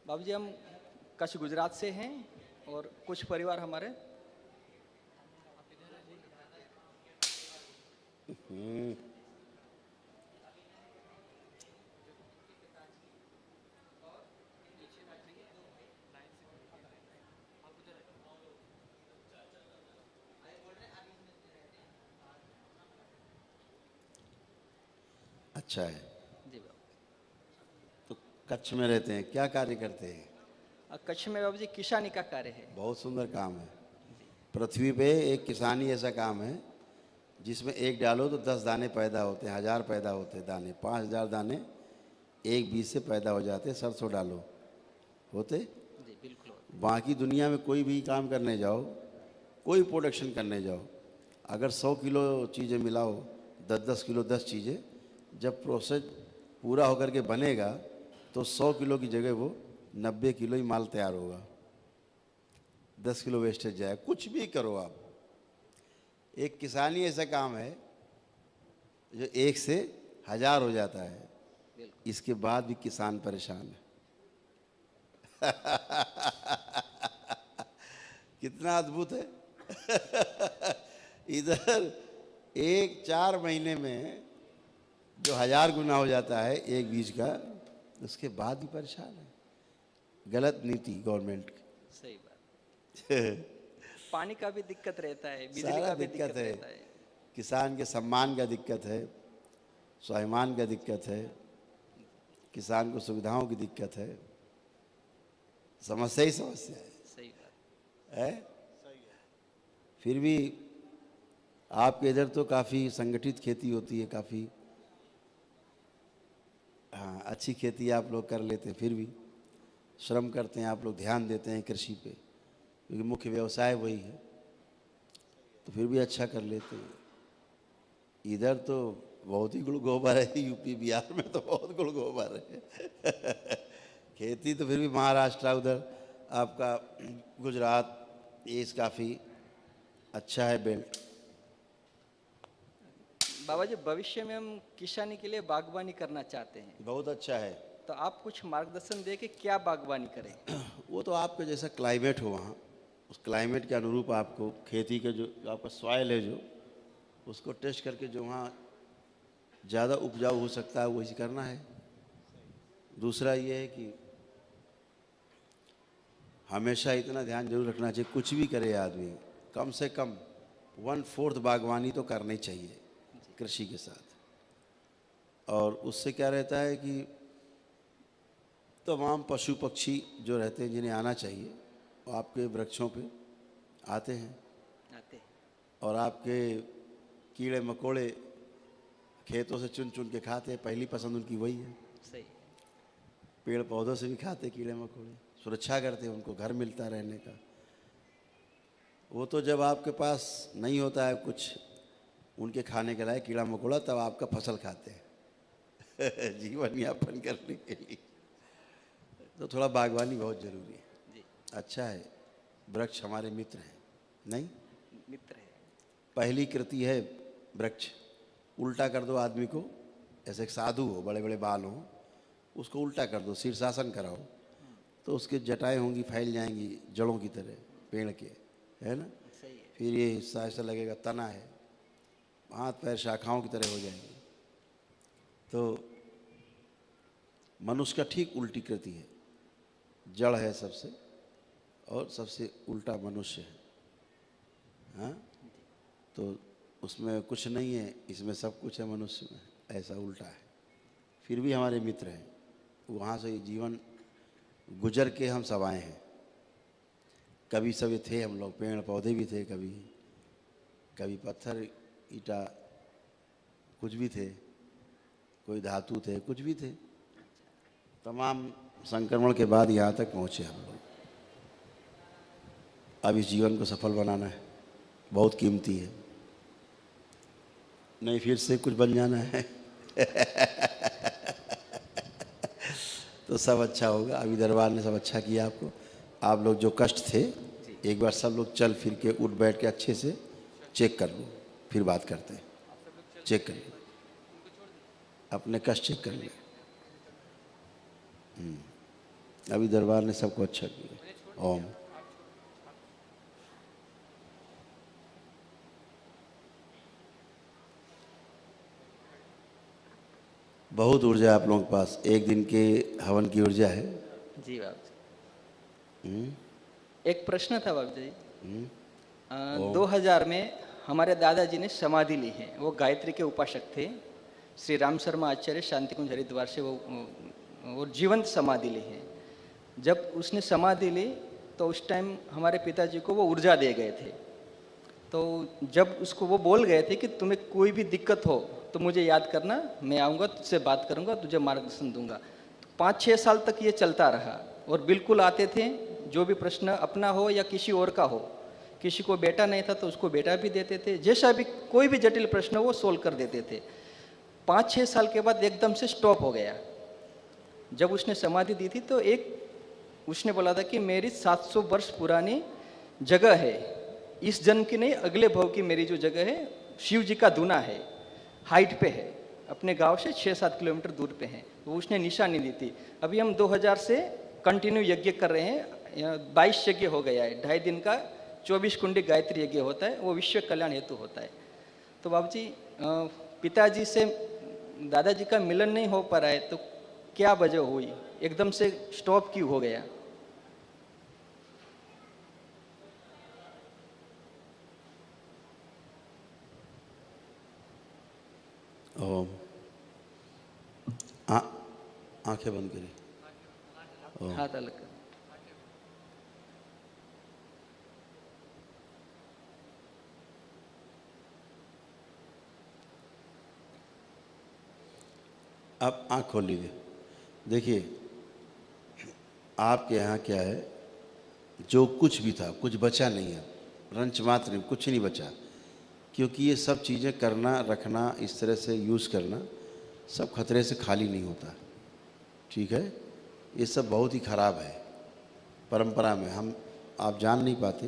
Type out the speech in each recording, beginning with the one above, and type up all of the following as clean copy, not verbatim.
बाबूजी हम कच्छ गुजरात से हैं और कुछ परिवार हमारे अच्छा है। जी बाबू। तो कच्छ में रहते हैं, क्या कार्य करते हैं? कच्छ में बाबूजी किसानी का कार्य है। बहुत सुंदर काम है। पृथ्वी पे एक किसानी ऐसा काम है जिसमें एक डालो तो 10 दाने पैदा होते हैं, 1000 पैदा होते हैं दाने, 5000 दाने एक बीज से पैदा हो जाते हैं। सरसों डालो होते। जी बिल्कुल बाबू। बाकी दुनिया में कोई भी काम करने जाओ, कोई प्रोडक्शन करने जाओ, अगर 100 किलो चीज़ें मिलाओ, 10-10 किलो 10 चीज़ें, जब प्रोसेस पूरा होकर के बनेगा तो 100 किलो की जगह वो 90 किलो ही माल तैयार होगा। 10 किलो वेस्टेज जाए। कुछ भी करो आप, एक किसानी ऐसा काम है जो 1 से 1000 हो जाता है। इसके बाद भी किसान परेशान है। कितना अद्भुत है। इधर एक 4 महीने में जो 1000 गुना हो जाता है एक बीज का, उसके बाद भी परेशान है। गलत नीति गवर्नमेंट की। सही बात। पानी का भी दिक्कत रहता है, बिजली सारा का भी दिक्कत है। रहता है। किसान के सम्मान का दिक्कत है, स्वाभिमान का दिक्कत है, किसान को सुविधाओं की दिक्कत है। समस्या ही समस्या है। सही बात है? फिर भी आपके इधर तो काफ़ी संगठित खेती होती है, काफ़ी हाँ अच्छी खेती आप लोग कर लेते हैं। फिर भी श्रम करते हैं आप लोग, ध्यान देते हैं कृषि पे, क्योंकि मुख्य व्यवसाय वही है। तो फिर भी अच्छा कर लेते हैं। इधर तो बहुत ही गुड़ गोबर है। यूपी बिहार में तो बहुत गुड़ गोबर है। खेती तो फिर भी महाराष्ट्र, उधर आपका गुजरात, ये काफ़ी अच्छा है बेल्ट। बाबा जी, भविष्य में हम किसानी के लिए बागवानी करना चाहते हैं, बहुत अच्छा है। तो आप कुछ मार्गदर्शन दे कि क्या बागवानी करें। वो तो आपके जैसा क्लाइमेट हो वहाँ, उस क्लाइमेट के अनुरूप आपको खेती के जो आपका सॉइल है जो उसको टेस्ट करके जो वहाँ ज़्यादा उपजाऊ हो सकता है वही करना है। दूसरा ये है कि हमेशा इतना ध्यान जरूर रखना चाहिए, कुछ भी करे आदमी कम से कम 1/4 बागवानी तो करनी चाहिए कृषि के साथ। और उससे क्या रहता है कि तमाम पशु पक्षी जो रहते हैं जिन्हें आना चाहिए वो आपके वृक्षों पे आते हैं और आपके कीड़े मकोड़े खेतों से चुन चुन के खाते हैं। पहली पसंद उनकी वही है। सही। पेड़ पौधों से भी खाते कीड़े मकोड़े, सुरक्षा करते हैं, उनको घर मिलता रहने का। वो तो जब आपके पास नहीं होता है कुछ उनके खाने के लायक कीड़ा मकोड़ा, तब आपका फसल खाते हैं जीवन यापन करने के लिए। तो थोड़ा बागवानी बहुत ज़रूरी है जी। अच्छा है। वृक्ष हमारे मित्र हैं, नहीं मित्र है। पहली कृति है वृक्ष। उल्टा कर दो आदमी को, ऐसे एक साधु हो, बड़े बड़े बाल हो, उसको उल्टा कर दो, शीर्षासन कराओ, तो उसके जटाएं होंगी, फैल जाएंगी जड़ों की तरह पेड़ के, है ना। सही है। फिर ये हिस्सा ऐसा लगेगा तना है, हाथ पैर शाखाओं की तरह हो जाएंगे। तो मनुष्य का ठीक उल्टी कृति है, जड़ है सबसे और सबसे उल्टा मनुष्य है। हाँ, तो उसमें कुछ नहीं है, इसमें सब कुछ है मनुष्य में, ऐसा उल्टा है। फिर भी हमारे मित्र हैं, वहाँ से जीवन गुजर के हम सब आए हैं। कभी सब थे हम लोग, पेड़ पौधे भी थे, कभी पत्थर ईटा कुछ भी थे, कोई धातु थे, कुछ भी थे। तमाम संक्रमण के बाद यहाँ तक पहुँचे हम लोग। अब इस जीवन को सफल बनाना है, बहुत कीमती है, नहीं फिर से कुछ बन जाना है। तो सब अच्छा होगा। अभी दरबार ने सब अच्छा किया आपको। आप लोग जो कष्ट थे, एक बार सब लोग चल फिर के उठ बैठ के अच्छे से चेक कर लो, फिर बात करते हैं। चेक कर लो, अपने कष्ट चेक कर ले। अभी दरबार ने सबको अच्छा किया। ओम। बहुत ऊर्जा आप लोगों के पास, एक दिन के हवन की ऊर्जा है। जी बाबू जी। एक प्रश्न था बाबू जी। 2000 में हमारे दादाजी ने समाधि ली है। वो गायत्री के उपासक थे। श्री राम शर्मा आचार्य शांति कुंज हरिद्वार से वो जीवंत समाधि ली है। जब उसने समाधि ली तो उस टाइम हमारे पिताजी को वो ऊर्जा दे गए थे। तो जब उसको वो बोल गए थे कि तुम्हें कोई भी दिक्कत हो तो मुझे याद करना, मैं आऊँगा, तुझसे बात करूँगा, तुझे मार्गदर्शन दूंगा। तो 5-6 साल तक ये चलता रहा और बिल्कुल आते थे। जो भी प्रश्न अपना हो या किसी और का हो, किसी को बेटा नहीं था तो उसको बेटा भी देते थे, जैसा भी कोई भी जटिल प्रश्न हो वो सोल्व कर देते थे। 5-6 साल के बाद एकदम से स्टॉप हो गया। जब उसने समाधि दी थी तो उसने बोला था कि मेरी 700 वर्ष पुरानी जगह है, इस जन्म की नहीं अगले भव की मेरी जो जगह है, शिव जी का दूना है, हाइट पे है, अपने गांव से 6-7 किलोमीटर दूर पे है। वो उसने निशानी दी थी। अभी हम 2000 से कंटिन्यू यज्ञ कर रहे हैं। 22 यज्ञ हो गया है। 2.5 दिन का 24 कुंडी गायत्री यज्ञ होता है, वो विश्व कल्याण हेतु होता है। तो बाबू जी, पिताजी से दादाजी का मिलन नहीं हो पा रहा है, तो क्या वजह हुई, एकदम से स्टॉप क्यों हो गया? ओम। आंखें बंद करिए। हाथ अलग कर। अब आँख खोल लीजिए। देखिए, आपके यहाँ क्या है, जो कुछ भी था कुछ बचा नहीं है, रंच मात्र नहीं, कुछ नहीं बचा। क्योंकि ये सब चीज़ें करना, रखना, इस तरह से यूज़ करना सब खतरे से खाली नहीं होता। ठीक है, ये सब बहुत ही ख़राब है परंपरा में। आप जान नहीं पाते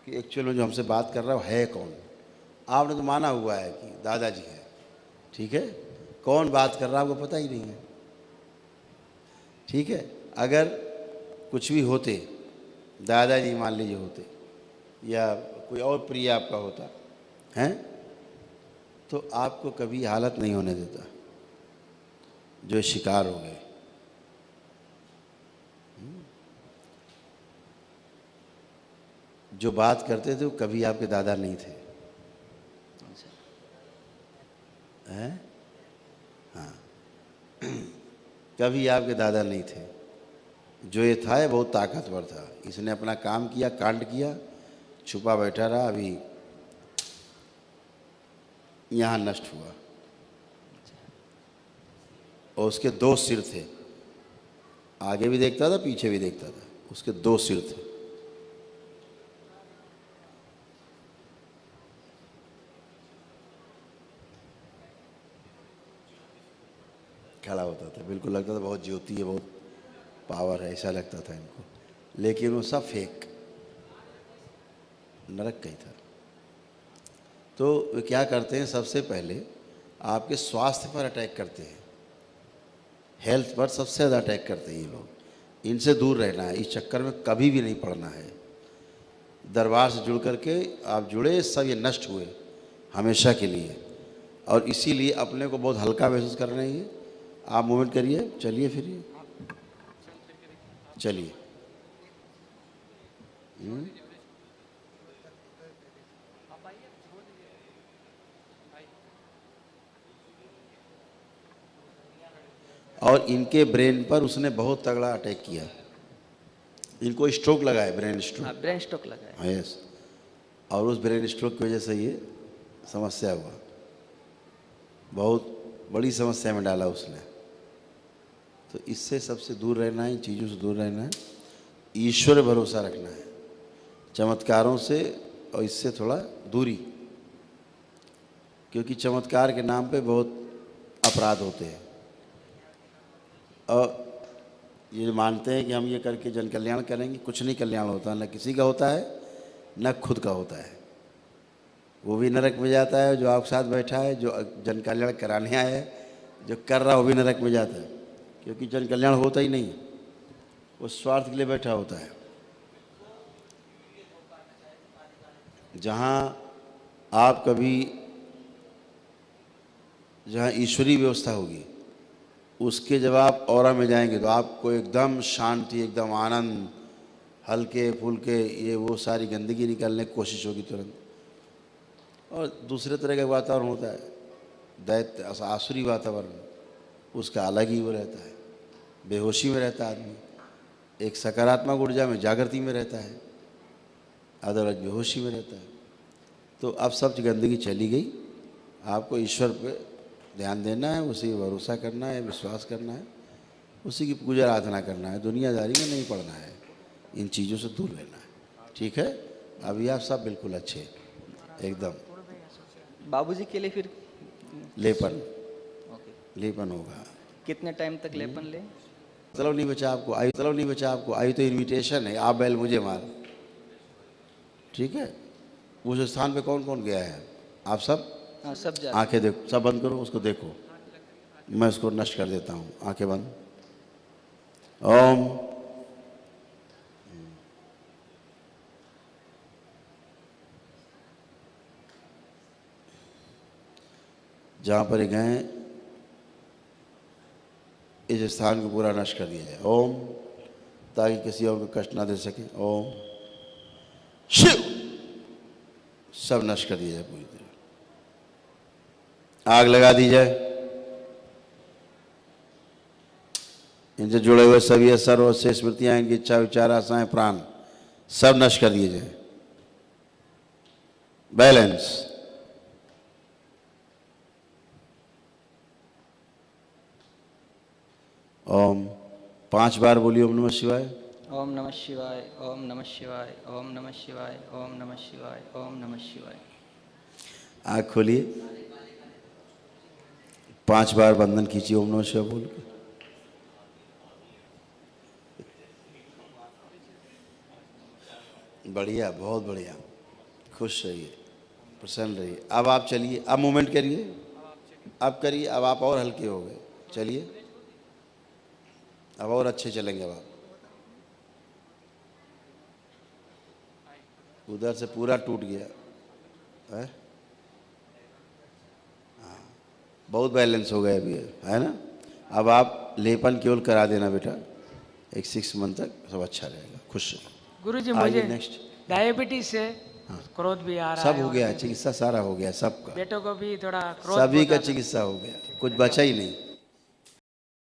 कि एक्चुअल में जो हमसे बात कर रहा है कौन। आपने तो माना हुआ है कि दादाजी है, ठीक है, कौन बात कर रहा है आपको पता ही नहीं है। ठीक है, अगर कुछ भी होते, दादाजी मान लीजिए होते या कोई और प्रिय आपका होता है, तो आपको कभी हालत नहीं होने देता जो शिकार हो गए। जो बात करते थे वो कभी आपके दादा नहीं थे, हैं? हाँ, कभी आपके दादा नहीं थे। जो ये था ये बहुत ताकतवर था। इसने अपना काम किया, कांड किया, छुपा बैठा रहा, अभी यहाँ नष्ट हुआ। और उसके 2 सिर थे, आगे भी देखता था पीछे भी देखता था, उसके 2 सिर थे। खड़ा होता था, बिल्कुल लगता था बहुत ज्योति है, बहुत पावर है, ऐसा लगता था इनको। लेकिन वो सब फेक, नरक का ही था। तो वे क्या करते हैं, सबसे पहले आपके स्वास्थ्य पर अटैक करते हैं, हेल्थ पर सबसे ज़्यादा अटैक करते हैं ये लोग। इनसे दूर रहना है, इस चक्कर में कभी भी नहीं पड़ना है। दरबार से जुड़ करके आप जुड़े, सब ये नष्ट हुए हमेशा के लिए। और इसीलिए अपने को बहुत हल्का महसूस कर रहे हैं। आप मूवमेंट करिए, चलिए फिरिए, चलिए। और इनके ब्रेन पर उसने बहुत तगड़ा अटैक किया। इनको स्ट्रोक लगा है, ब्रेन स्ट्रोक। हाँ, ब्रेन स्ट्रोक लगा है। हाँ, यस। और उस ब्रेन स्ट्रोक की वजह से ये समस्या हुआ, बहुत बड़ी समस्या में डाला उसने। तो इससे सबसे दूर रहना है, इन चीज़ों से दूर रहना है, ईश्वर भरोसा रखना है, चमत्कारों से और इससे थोड़ा दूरी। क्योंकि चमत्कार के नाम पे बहुत अपराध होते हैं। और ये मानते हैं कि हम ये करके जन कल्याण करेंगे, कुछ नहीं कल्याण होता, न किसी का होता है न खुद का होता है। वो भी नरक में जाता है जो आपके साथ बैठा है, जो जन कल्याण कराने आया है, जो कर रहा है वो भी नरक में जाता है, क्योंकि जन कल्याण होता ही नहीं। वो स्वार्थ के लिए बैठा होता है। जहाँ आप कभी, जहाँ ईश्वरीय व्यवस्था होगी, उसके जब आप ऑरा में जाएंगे तो आपको एकदम शांति, एकदम आनंद, हल्के फुल्के, ये वो सारी गंदगी निकालने की कोशिश होगी तुरंत। और दूसरे तरह का वातावरण होता है, दैत्य आसुरी वातावरण, उसका अलग ही वो रहता है। बेहोशी में रहता है आदमी, एक सकारात्मक ऊर्जा में, जागृति में रहता है, अदरवाइज बेहोशी में रहता है। तो अब सब गंदगी चली गई, आपको ईश्वर पे ध्यान देना है, उसी पर भरोसा करना है, विश्वास करना है, उसी की पूजा आराधना करना है, दुनियादारी में नहीं पड़ना है, इन चीज़ों से दूर रहना है। ठीक है, अभी आप सब बिल्कुल अच्छे एकदम। बाबूजी के लिए फिर लेपन, ओके, लेपन होगा। कितने टाइम तक लेपन ले? चलो नहीं बचा आपको आयु, चलो नहीं बचा आपको आयु, तो इनविटेशन है, आप बैल मुझे मार। ठीक है, उस स्थान पे कौन कौन गया है? आप सब? हाँ, सब जा। आंखें देखो, सब बंद करो, उसको देखो, मैं उसको नष्ट कर देता हूँ। आंखें बंद। ओम। जहाँ पर गए इस स्थान को पूरा नष्ट कर दिया जाए। ओम, ताकि किसी और को कष्ट ना दे सके। ओम शिव, सब नष्ट कर दिया जाए पूरी तरह, आग लगा दी जाए। इनसे जुड़े हुए सभी सर्व से स्मृतियां, इनकी इच्छा, विचार, आशाएं, प्राण सब नष्ट कर दिए जाए। बैलेंस। ओम 5 बार बोलिए ओम नमः शिवाय। ओम नमः शिवाय, ओम नमः शिवाय, ओम नमः शिवाय, ओम नमः शिवाय, ओम नमः शिवाय। आँख खोलिए, 5 बार बंधन खींचिए ओम नमः शिवाय बोल के। बढ़िया, बहुत बढ़िया, खुश रहिए, प्रसन्न रहिए। अब आप चलिए, अब मूवमेंट करिए, अब करिए, अब आप और हल्के हो गए। चलिए, अब और अच्छे चलेंगे। अब आप उधर से पूरा टूट गया है, हाँ, बहुत बैलेंस हो गया अभी, है ना। अब आप लेपन केवल करा देना बेटा, एक 6 मंथ तक सब अच्छा रहेगा। खुश रहिए। गुरुजी आइए मुझे नेक्स्ट। डायबिटीज से क्रोध भी आ रहा सब है हो और गया, मुझे चिकित्सा सारा हो गया सबका, बेटों को भी थोड़ा क्रोध सभी बहुत का आता है। चिकित्सा हो गया, कुछ बचा ही नहीं।